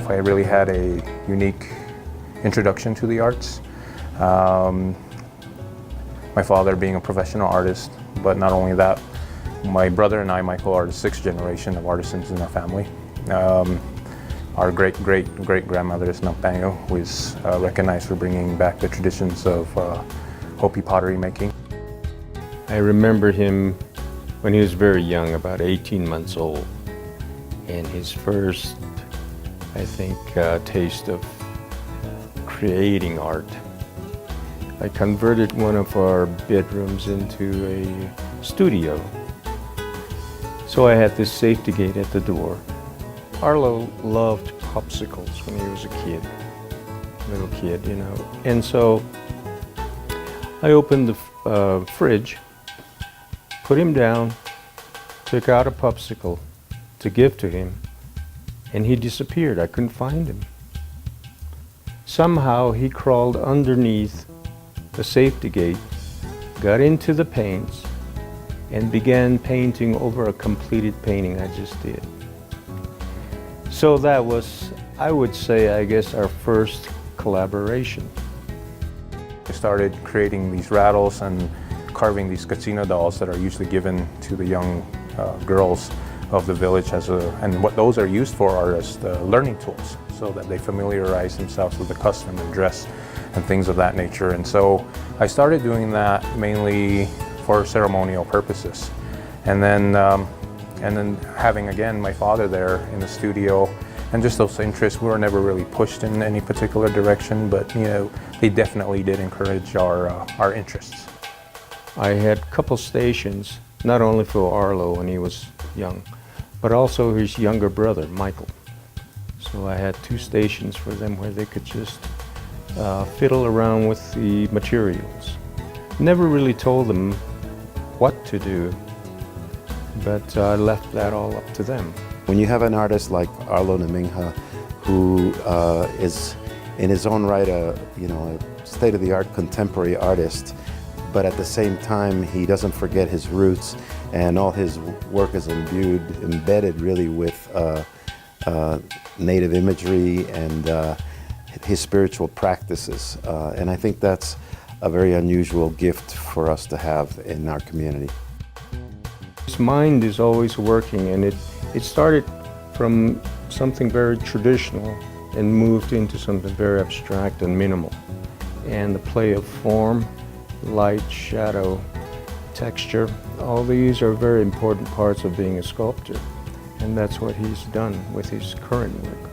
I really had a unique introduction to the arts. My father being a professional artist, but not only that, my brother and I, Michael, are the sixth generation of artisans in our family. Our great-great-great-grandmother is Namingha, who is recognized for bringing back the traditions of Hopi pottery making. I remember him when he was very young, about 18 months old, and his first, I think, taste of creating art. I converted one of our bedrooms into a studio. So I had this safety gate at the door. Arlo loved popsicles when he was a kid, little kid, you know. And so I opened the fridge, put him down, took out a popsicle to give to him, and he disappeared. I couldn't find him. Somehow he crawled underneath the safety gate, got into the paints, and began painting over a completed painting I just did. So that was, I would say, I guess, our first collaboration. I started creating these rattles and carving these casino dolls that are usually given to the young girls of the village and what those are used for are as the learning tools, so that they familiarize themselves with the custom and dress and things of that nature. And so I started doing that mainly for ceremonial purposes. And then having, again, my father there in the studio, and just those interests, we were never really pushed in any particular direction, but you know, they definitely did encourage our interests. I had a couple stations, not only for Arlo when he was young, but also his younger brother, Michael. So I had two stations for them where they could just fiddle around with the materials. Never really told them what to do, but I left that all up to them. When you have an artist like Arlo Namingha, who is in his own right a state-of-the-art contemporary artist, but at the same time he doesn't forget his roots, and all his work is embedded really with native imagery and his spiritual practices. And I think that's a very unusual gift for us to have in our community. His mind is always working, and it started from something very traditional and moved into something very abstract and minimal. And the play of form, light, shadow, texture, all these are very important parts of being a sculptor. And that's what he's done with his current work.